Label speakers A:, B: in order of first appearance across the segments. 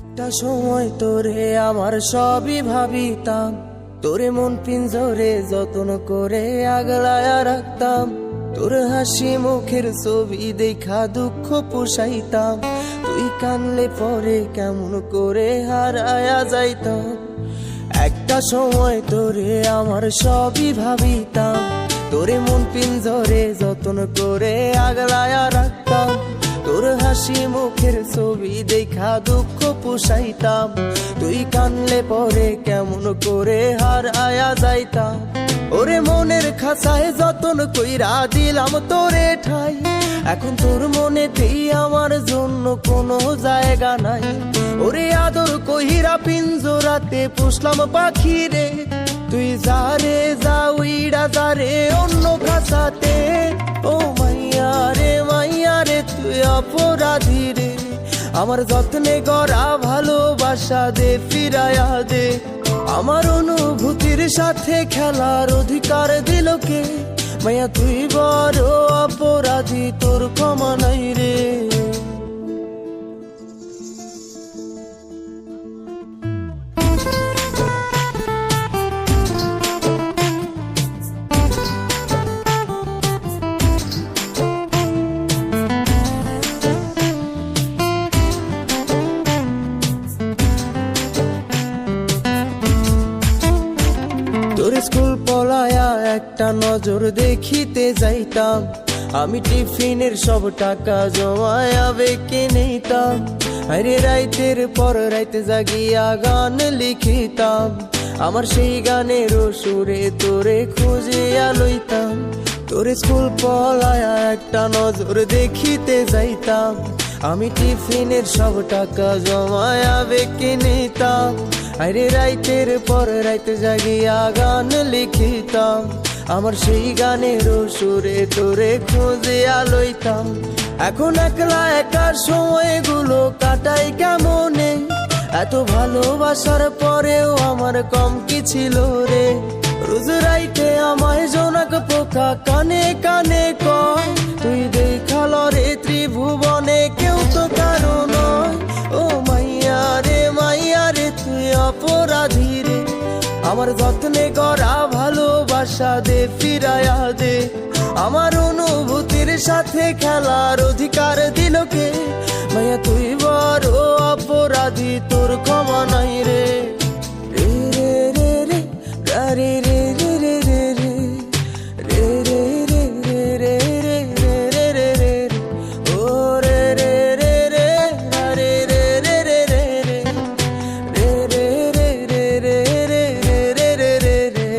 A: একটা সময় তোরে আমার সবই ভাবিতাম, তোরে মন পিঞ্জরে যত্ন করে আগলায়া রাখতাম। তোর হাসি মুখের ছবি দেখা দুঃখ পোষাইতাম, তুই কানলে পরে কেমন করে হারায়া যাইতাম। একটা সময় তোরে আমার সবই ভাবিতাম, তোরে মন পিঞ্জরে যত্ন করে আগলায়া রাখতাম। তোর হাসি মুখের ছবি দেখা দুঃখ পোষাইতাম, তুই কানলে পরে কেমন করে হারায়া যাইতাম। ওরে মনের খাঁচায় যতন কইরা দিলাম তোরে ঠাই, এখন তোর মনেতেই আমার জন্য কোনো জায়গা নাই। ওরে আদর কইরা পিঞ্জরাতে পুষলাম পাখি রে, তুই যারে যা উইড়া যারে অন্য খাঁচাতে। ও মাইয়া রে তুই অপরাধী রে, আমার যত্নে গড়া ভালোবাসা দে ফিরায়া দে। আমার অনুভূতির সাথে খেলার অধিকার দিল কে? মাইয়া তুই বড় অপরাধী, তোর ক্ষমা নাই রে। তোর স্কুল পলায়া একটা নজর দেখিতে যাইতাম, আমি টিফিনের সব টাকা জমায়া বেঁকে নিতাম। আরে রাইতের পর রাইতে জাগিয়া গান লিখিতাম, আমার সেই গানের সুরে তোরে খুঁজিয়া লইতাম। তোর স্কুল পলায়া একটা নজর দেখিতে যাইতাম, আমি টিফিনের সব টাকা জমায়া বেঁকে নিতাম। আরে রাইতের পর রাইতে জাগিয়া গান লিখিতাম, আমার সেই গানের সুরে তোরে খুঁজিয়া লইতাম। এখন একলা একার সময়গুলো কাটাই কেমনে, এত ভালোবাসার পরেও আমার কম কি ছিল রে। রোজ রাইতে আমায় জোনাক পোকা কানে কানে কয়, তুই দেখাল রে ত্রিভুবনে কেউ তো কারো নয়। ও মাইয়া রে তুই অপরাধী রে, আমার যত্নে গড়া ভালোবাসা দে ফিরায়া দে। আমার অনুভূতির সাথে খেলার অধিকার দিল কে? মাইয়া তুই বড় অপরাধী, তোর ক্ষমা নাই রে। রে রে রে রে রে রে রে রে রে রে রে রে রে রে রে রে রে ও রে রে রে রে রে রে রে রে রে রে রে রে রে রে রে রে।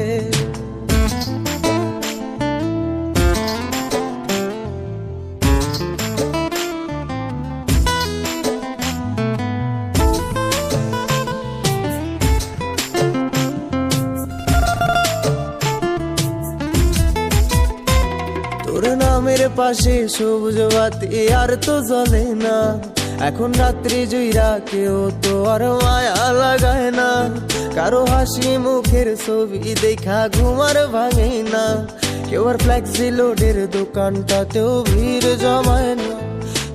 A: তোর নামের পাশে সবুজ বাতি আর তো জ্বলে না, এখন রাত্রি জুইরা কেউ তো আর মায়া লাগায় না। কারো হাসি মুখের ছবি দেখা ঘুমার ভাঙে না, কেউ আর ফ্লেক্সি লোডের দোকানটাতেও ভিড় জমায় না।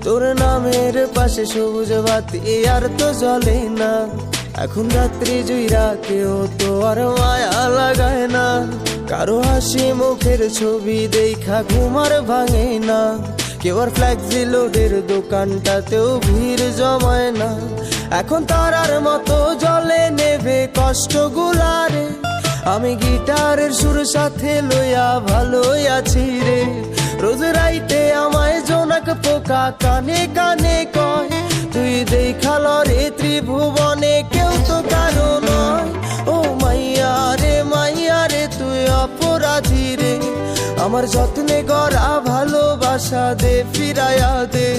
A: তোর নামের পাশে সবুজ বাতি আর তো জ্বলে না, এখন রাত্রি জুইরা কেউ তো আর মায়া লাগায় না। কারো হাসি মুখের ছবি দেখা ঘুমার ভাঙে না, কেউ আর ফ্লেক্সি লোডের দোকানটাতেও ভিড় জমায় না। এখন তারার মতো জলে নেবে কষ্ট গুলারে, আমি গিটারের সুর সাথে লইয়া ভালোই আছি রে। রোজ রাইতে আমায় জোনাক পোকা কানে কানে কয়, তুই দেখাল রে ত্রিভুবনে কেউ তো কারো নয়। ও মাইয়া রে তুই অপরাধী রে, আমার যত্নে গড়া ভালোবাসা দে ফিরায়া দে।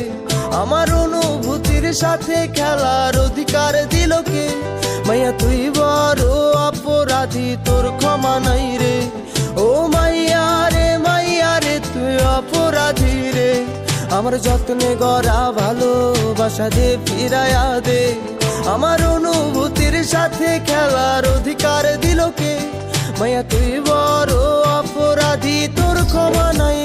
A: আমার অনুভূতির সাথে খেলার অধিকার দিল কে? মাইয়া তুই বড় অপরাধী, তোর ক্ষমা নাই রে। ও মাইয়া রে তুই অপরাধী রে, আমার যত্নে গড়া ভালোবাসা দে ফিরায়া দে। আমার অনুভূতির সাথে খেলার অধিকার দিল কে? মাইয়া তুই বড় অপরাধী, তোর ক্ষমা নাই।